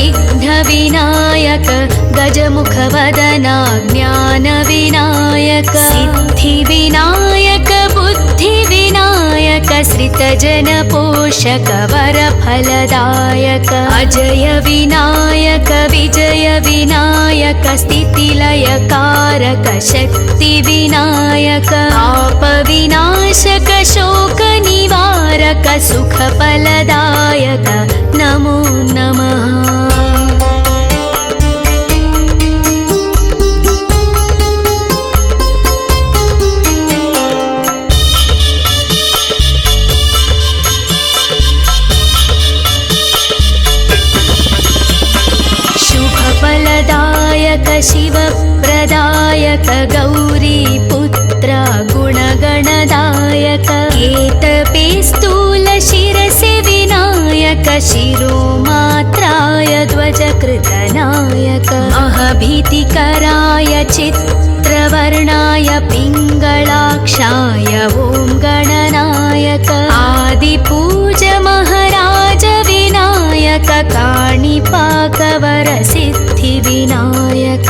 विघ्नविनायक गजमुखवदना ज्ञानविनायक सिद्धिविनायक बुद्धिविनायक श्रितजनपोषक वरफलदायक अजय विनायक विजय विनायक स्थितिलयकारक शक्तिविनायक पापविनाशक शोकनिवारक सुखफलदायक नमो नमः। शुभफलदायक शिवप्रदायक गौरीपुत्र गुणगणदायक केतपे स्थूलशिरसि विनायक शिरोमात्राय ध्वजकृतनायक अहभीतिकराय चित्रवर्णाय पिङ्गलाक्षाय ॐ गणनायक आदिपूज महाराज विनायक काणिपाकवर सिद्धिविनायक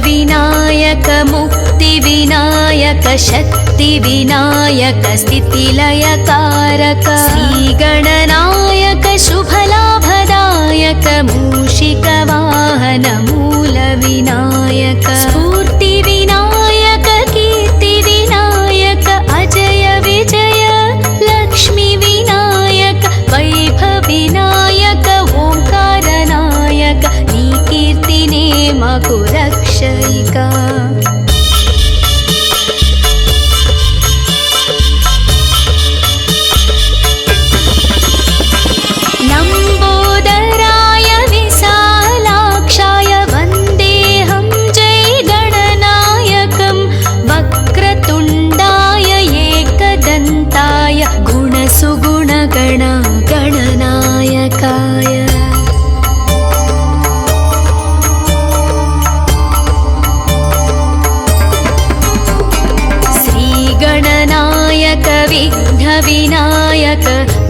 विनायक मुक्तिविनायक शक्तिविनायक स्थितिलयकारक श्रीगणनायक शुभलाभदायक मूषिकवाहन मूलविनायक स्फूर्तिविनायक कीर्तिविनायक अजय विजय लक्ष्मीविनायक वैभवविनायक ओंकारनायक नी कीर्तिने मगु रक्षयिका लम्बोदराय विशालाक्षाय वन्देऽहं जय गणनायकं वक्रतुण्डाय एकदन्ताय गुणसुगुणगण गणनायकाय विघ्नविनायक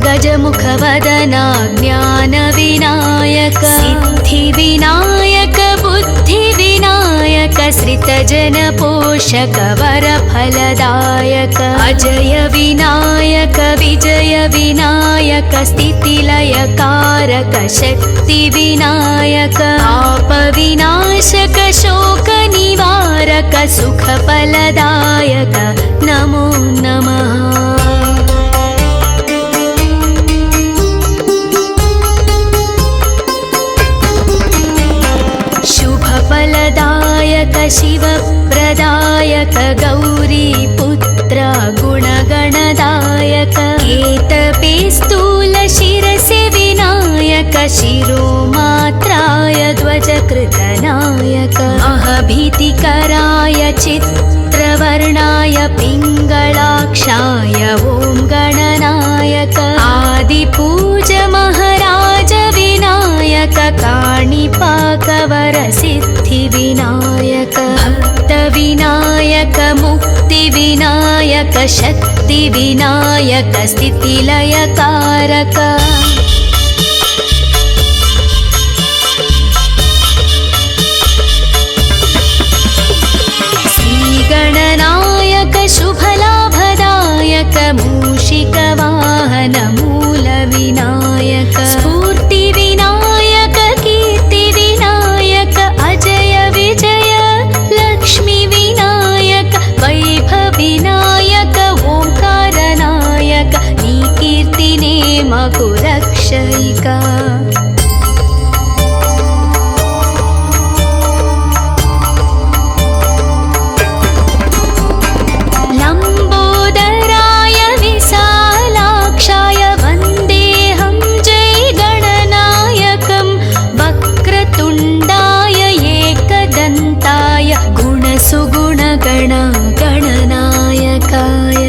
गजमुखवदना ज्ञानविनायक सिद्धिविनायक बुद्धिविनायक श्रितजनपोषक वरफलदायक अजय विनायक विजय विनायक स्थितिलयकारक शक्तिविनायक पापविनाशक शोकनिवारक सुखफलदायक नमो नमः। शुभफलदायक शिवप्रदायक गौरीपुत्र गुणगणदायक केतपे स्थूलशिरसि विनायक शिरोमात्राय ध्वजकृतनायक अहभीतिकराय चित्रवर्णाय पिङ्गलाक्षाय ॐ गणनायक आदिपूज महाराज विनायक काणिपाकवर सिद्धिविनायक भक्तविनायक मुक्तिविनायक शक्तिविनायक स्थितिलयकारक श्रीगणनायक शुभलाभदायक मूषिकवाहन मूलविनायक स्फूर्तिविनायक कीर्तिविनायक अजय विजय लक्ष्मीविनायक वैभवविनायक ओंकारनायक नी कीर्तिने मगु रक्षयिका लम्बोदराय विशालाक्षाय वन्देऽहं जय गणनायकं वक्रतुण्डाय एकदन्ताय गुणसुगुणगण गणनायकाय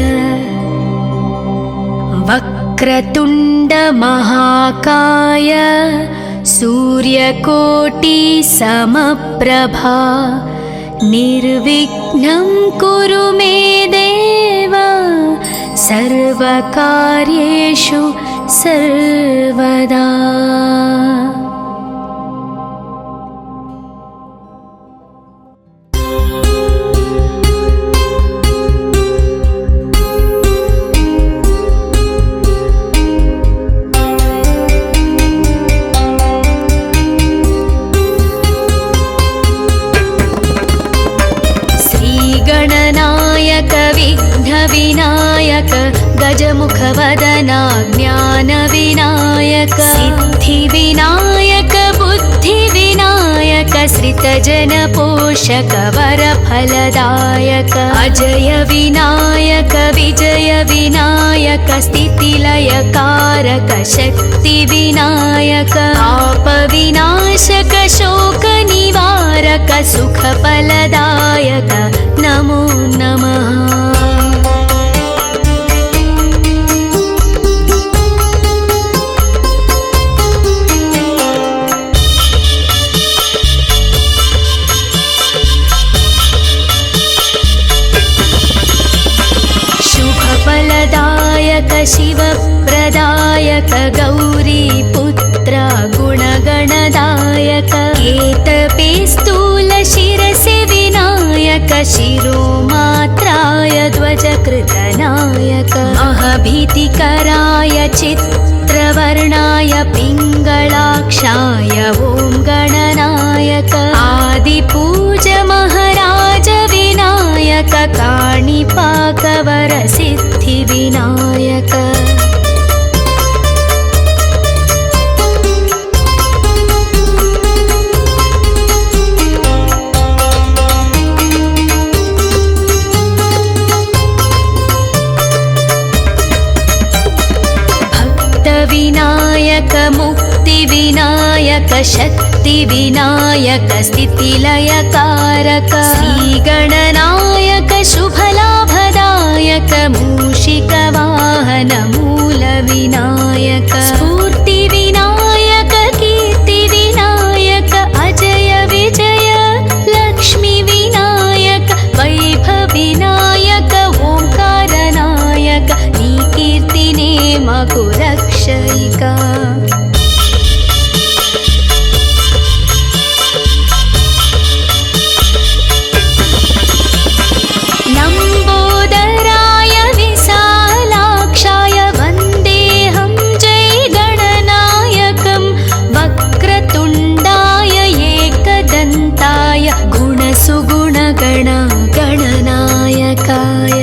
वक्रतुण्ड महाकाय सूर्यकोटि समप्रभा निर्विघ्नं कुरु मे देव सर्वकार्येषु सर्वदा। विघ्नविनायक गजमुखवदना ज्ञानविनायक सिद्धिविनायक बुद्धिविनायक श्रितजनपोषक वरफलदायक अजय विनायक विजय विनायक स्थितिलयकारक शक्तिविनायक पापविनाशक शोकनिवारक सुखफलदायक नमो नमः। शुभफलदायक शिवप्रदायक गौरीपुत्र गुणगणदायक केतपे स्थूलशिरसि विनायक शिरोमात्राय ध्वजकृतनायक महभीतिकराय चित्रवर्णाय पिङ्गलाक्षाय ॐ गणनायक आदिपूज महाराज विनायक काणिपाकवर सिद्धिविनायक विनायक मुक्तिविनायक शक्तिविनायक स्थितिलयकारक श्रीगणनायक शुभलाभदायक मूषिकवाहन मूलविनायक स्फूर्तिविनायक कीर्तिविनायक अजय विजय लक्ष्मीविनायक वैभविनायक ओंकारनायक नी कीर्तिने मकुरक्षयिका लम्बोदराय विशालाक्षाय वन्देऽहं जयगणनायकं वक्रतुण्डाय एकदन्ताय गुणसुगुणगण गणनायकाय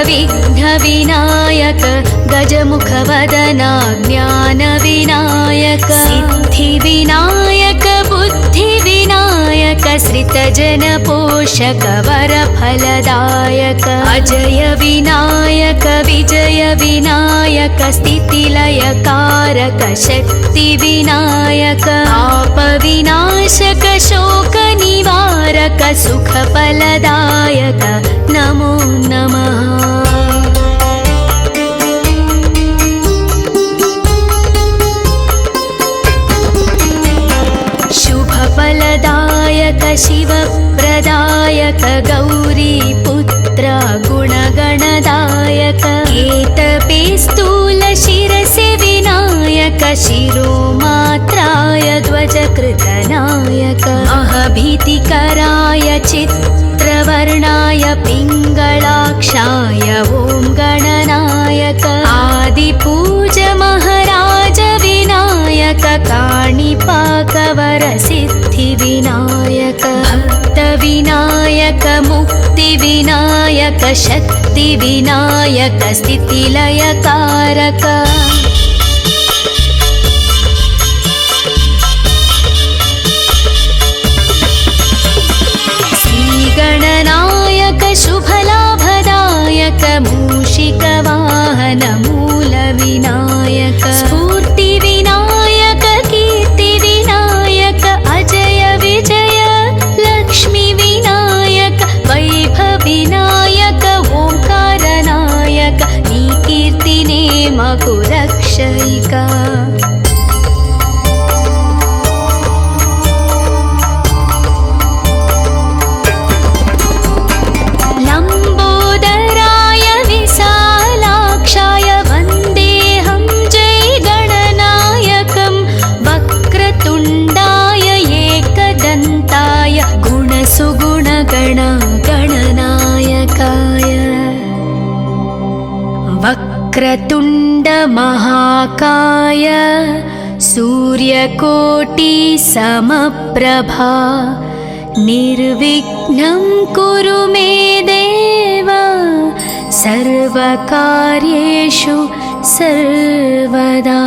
विघ्नविनायक गजमुखवदना ज्ञानविनायक सिद्धिविनायक बुद्धिविनायक श्रितजनपोषक वरफलदायक अजय विनायक विजय विनायक स्थितिलयकारक शक्तिविनायक पापविनाशक शोकनिवारक सुखफलदायक नमो नमः। शुभफलदायक शिवप्रदायक गौरीपुत्र गुणगणदायक केतपे स्थूलशिरसि विनायक शिरोमात्राय ध्वजकृतनायक महभीतिकराय चित्रवर्णाय पिङ्गलाक्षाय ॐ गणनायक आदिपूज महाराज विनायक काणिपाकवर सिद्धिविनायक भक्तविनायक मुक्तिविनायक शक्तिविनायक स्थितिलयकारक श्रीगणनायक शुभलाभदायक मूषिकवाहन मूलविनायक स्फूर्तिविनायक कीर्तिविनायक अजय महाकाय सूर्यकोटि समप्रभा निर्विघ्नं कुरु मे देव सर्वकार्येषु सर्वदा।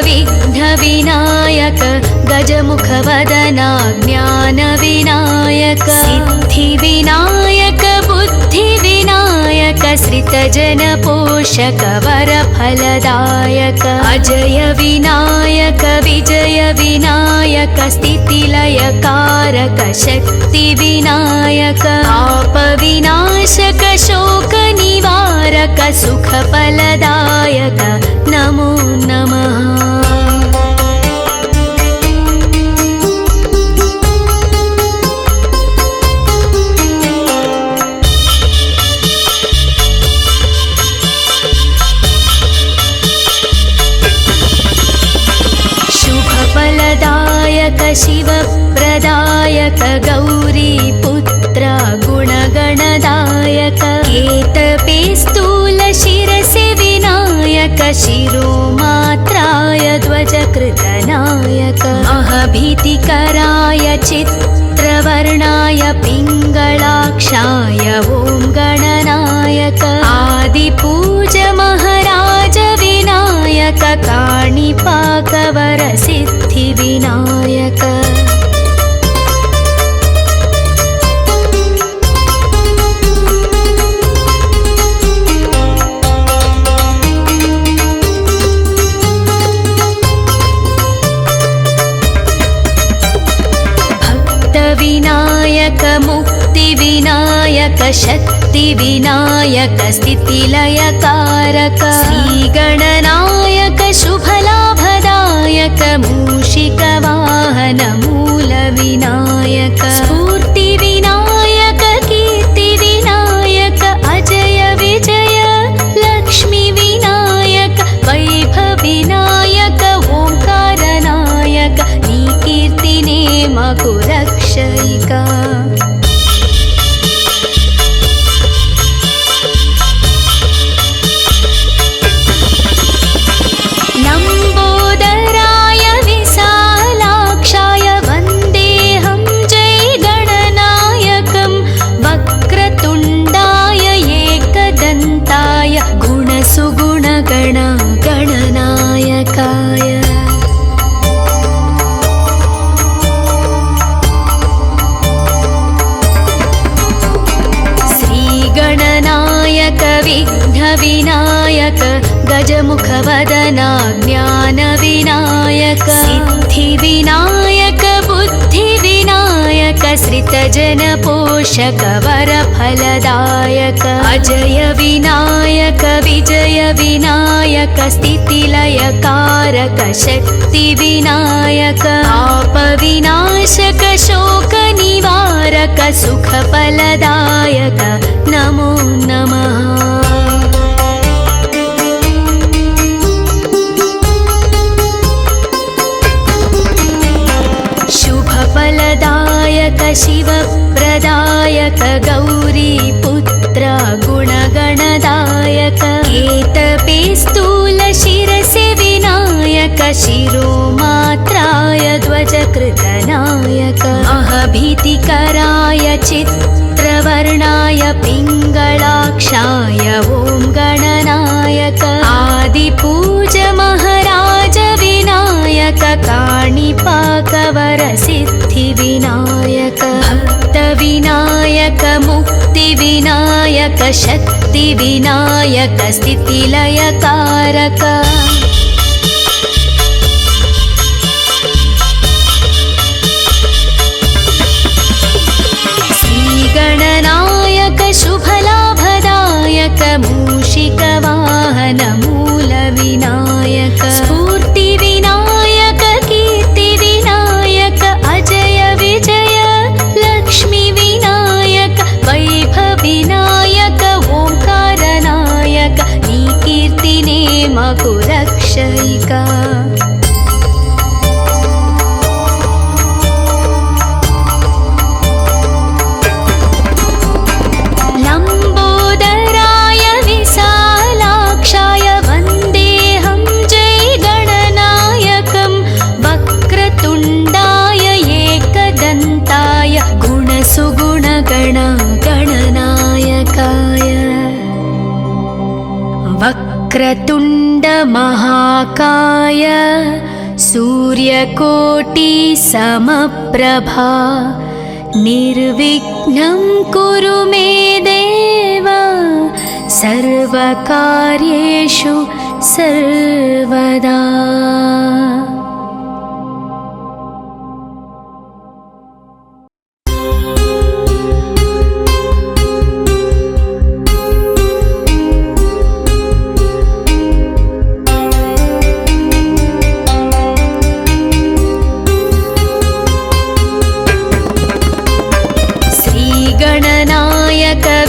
विघ्नविनायक गजमुखवदना ज्ञानविनायक सिद्धिविनायक बुद्धिविनायक श्रितजनपोषक वरफलदायक अजय विनायक विजय विनायक स्थितिलयकारक शक्तिविनायक पापविनाशक शोकनिवारक सुखफलदायक नमो नमः। शुभफलदायक शिवप्रदायक गौरीपुत्र गुणगणदायक केतपेस्तूल शिरसि विनायक शिरोमात्राय ध्वजकृतनायक महभीतिकराय चित्रवर्णाय पिङ्गलाक्षाय ॐ गणनायक आदिपूज महाराज विनायक काणिपाकवर सिद्धिविनायक भक्तविनायक मुक्तिविनायक शक्तिविनायक स्थितिलयकारक श्रीगणनायक शुभलाभदायक मूषिकवाहन मूलविनायक स्फूर्तिविनायक कीर्तिविनायक अजय विजय लक्ष्मीविनायक वैभविनायक ओंकारनायक नी कीर्तिने मकु रक्षयिका। गणनायकाय श्रीगणनायक विघ्नविनायक गजमुखवदना ज्ञानविनायक सिद्धिविनायक बुद्धिविनायक श्रितजनपोषक वरफलदायक अजय विनायक विजय विनायक स्थितिलयकारक शक्तिविनायक पापविनाशक शोकनिवारक सुखफलदायक नमो नमः। शुभफलदायक शिवप्रदायक गौरीपुत्र गुणगणदायक केतपेस्तूल शिरसि विनायक शिरोमात्राय ध्वजकृतनायक महभीतिकराय चित्रवर्णाय पिङ्गलाक्षाय ॐ गणनायक आदिपूज महाराज विनायक काणिपाकवर सिद्धिविनायक भक्तविनायक मुक्तिविनायक शक्तिविनायक स्थितिलयकारक श्रीगणनायक शुभलाभदायक मूषिकवाहन मूलविनायक स्फूर्तिविनायक कीर्तिविनायक अजय विजय कुरक्षयिका लम्बोदराय विशालाक्षाय वन्देऽहं जयगणनायकं वक्रतुण्डाय एकदन्ताय गुणसुगुणगणगणनायकाय वक्रतुण्डमहाकाय सूर्यकोटिसमप्रभा निर्विघ्नं कुरु मे देव सर्वकार्येषु सर्वदा।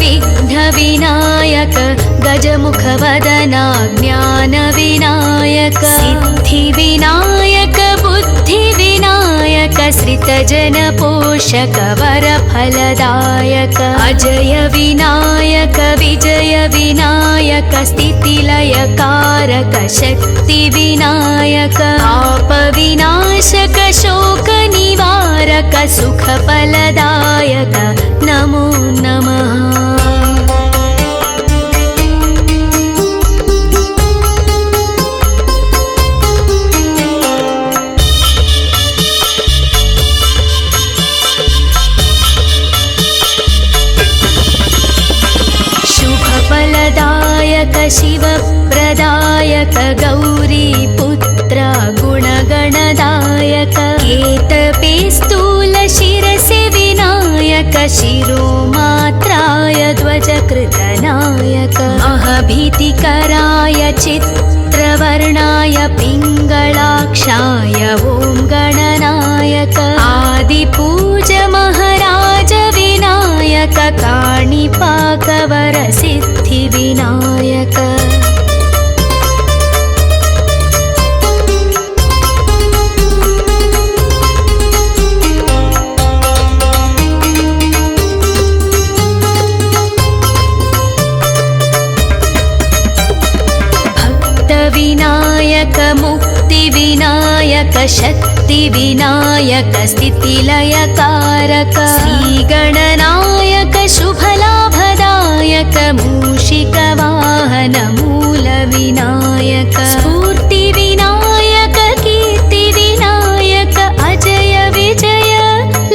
विघ्नविनायक गजमुखवदना ज्ञानविनायक सिद्धिविनायक बुद्धिविनायक श्रितजनपोषक वरफलदायक अजय विनायक विजय विनायक स्थितिलयकारक शक्तिविनायक पापविनाशक शोकनिवारक सुखफलदायक नमो नमः। शुभफलदायक शिवप्रदायक गौरीपुत्र गुणगणदायक केतपे स्थूलशिरसि विनायक शिरोमात्राय ध्वजकृतनायक महभीतिकराय चित्रवर्णाय पिङ्गलाक्षाय ॐ गणनायक आदिपूज महाराज विनायक काणिपाकवर सिद्धिविनायक विनायक मुक्तिविनायक शक्तिविनायक स्थितिलयकारक श्रीगणनायक शुभलाभदायक मूषिकवाहन मूलविनायक स्फूर्तिविनायक कीर्तिविनायक अजय विजय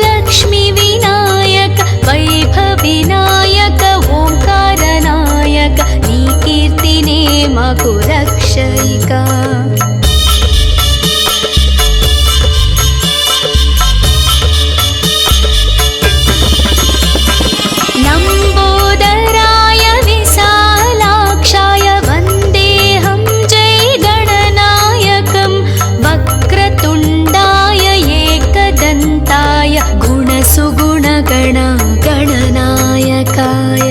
लक्ष्मीविनायक वैभवविनायक ओंकारनायक कीर्तिनेम कुरक्षयिका लम्बोदराय विशालाक्षाय वन्देऽहं जयगणनायकं वक्रतुण्डाय एकदन्ताय गुणसुगुणगणगणनायकाय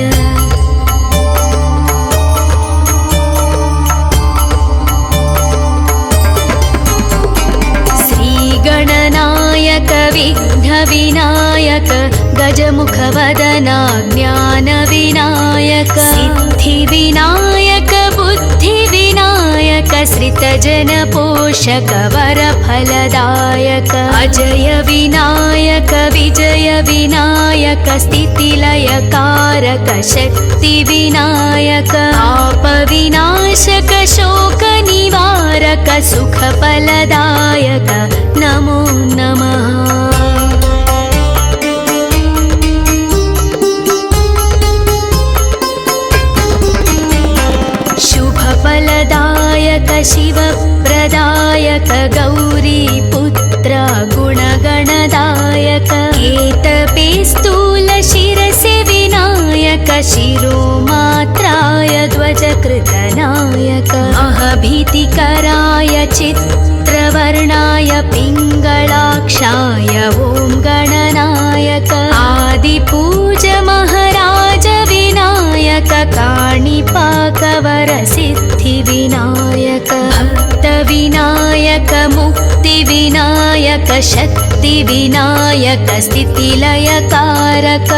विघ्नविनायक गजमुखवदना ज्ञानविनायक सिद्धिविनायक बुद्धिविनायक श्रितजनपोषक वरफलदायक अजय विनायक विजय विनायक स्थितिलयकारक शक्तिविनायक पापविनाशक शोकनिवारक सुखफलदायक नमो नमः। शुभफलदायक शिवप्रदायक गौरीपुत्र गुणगणदायक केतपे स्थूलशिरसि विनायक शिरोमात्राय ध्वजकृतनायक महभीतिकराय चित्रवर्णाय पिङ्गलाक्षाय ॐ गणनायक आदिपूज महाराज विनायक काणिपाकवरसिद्धिविनायक भक्तविनायक मुक्तिविनायक शक्तिविनायक स्थितिलयकारक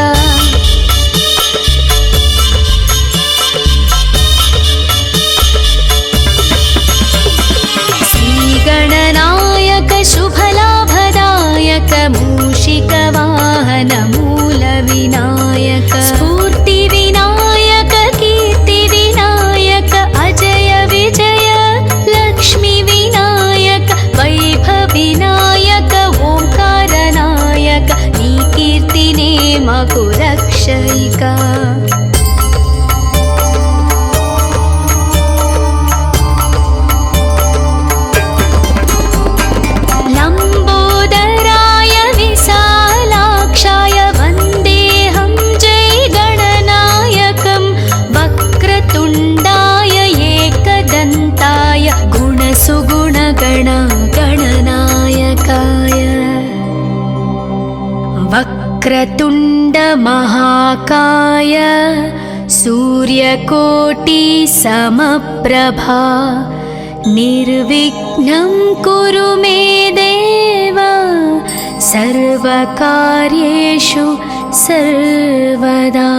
श्रीगणनायक शुभलाभदायक मूषिकवाहन मूलविनायक स्फूर्तिविनायक कीर्तिविनायक अजय विजय लक्ष्मीविनायक वैभवविनायक ओंकारनायक नी कीर्तिने मगु रक्षयिका वक्रतुण्ड महाकाय सूर्यकोटि समप्रभा निर्विघ्नं कुरु मे देव सर्वकार्येषु सर्वदा।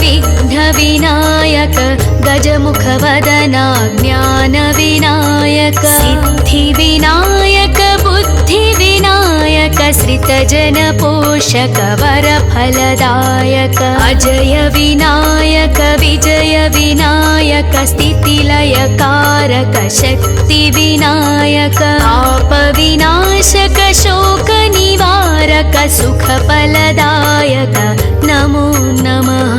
विघ्नविनायक गजमुखवदना ज्ञानविनायक सिद्धिविनायक बुद्धिविनायक श्रितजनपोषक वरफलदायक अजय विनायक विजय विनायक स्थितिलयकारक शक्तिविनायक पापविनाशक शोकनिवारक सुखफलदायक नमो नमः।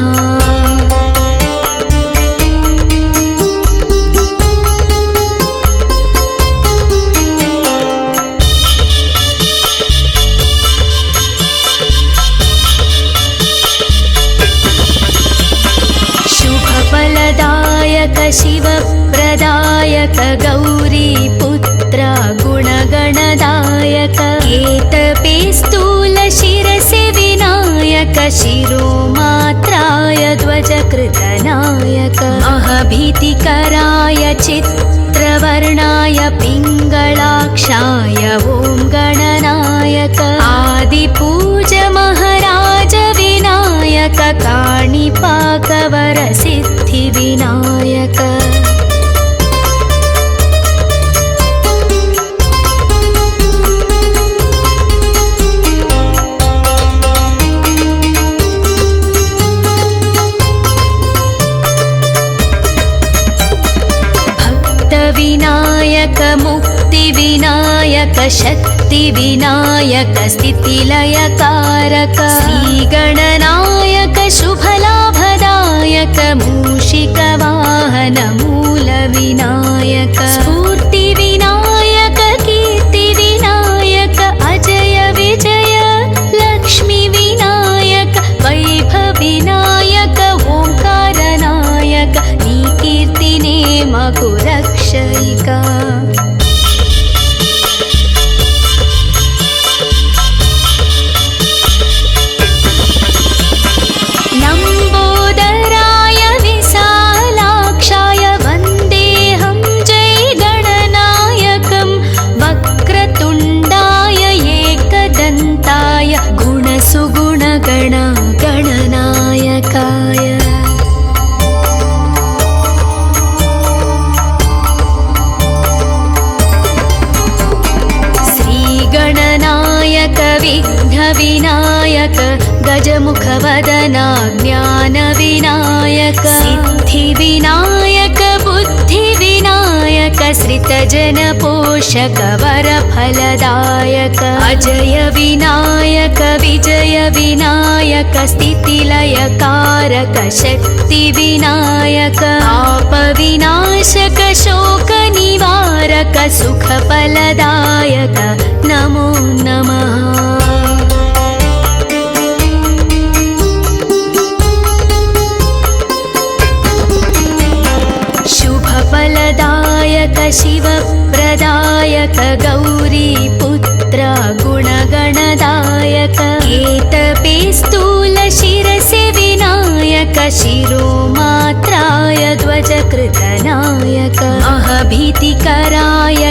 शुभफलदायक शिवप्रदायक गौरीपुत्र गुणगणदायक केतपे शिरसि विनायक शिरोमात्राय ध्वजकृतनायक महभीतिकराय चित्रवर्णाय पिङ्गलाक्षाय ॐ गणनायक आदिपूज महाराज विनायक काणिपाकवरसिद्धिविनायक विनायक मुक्तिविनायक शक्तिविनायक स्थितिलयकारक श्रीगणनायक शुभलाभदायक मूषिकवाहन मूलविनायक स्फूर्तिविनायक कीर्तिविनायक अजय विजय लक्ष्मीविनायक वैभवविनायक ओंकारनायक नी कीर्तिने मगु रक्षयिका लम्बोदराय विशालाक्षाय वन्देऽहं जयगणनायकं वक्रतुण्डाय एकदन्ताय गुणसुगुणगण गणनायकाय विघ्नविनायक गजमुखवदना ज्ञानविनायक सिद्धिविनायक बुद्धिविनायक श्रितजनपोषक वरफलदायक अजय विनायक विजय विनायक स्थितिलयकारक शक्तिविनायक पापविनाशक शोकनिवारक तारक सुखफलदायक नमो नमः। शुभफलदायक शिवप्रदायक गौरीपुत्र गुणगणदायक केतपे स्थूलशिरसि विनायक शिरोमात्राय ध्वजकृतनायक महभीतिकराय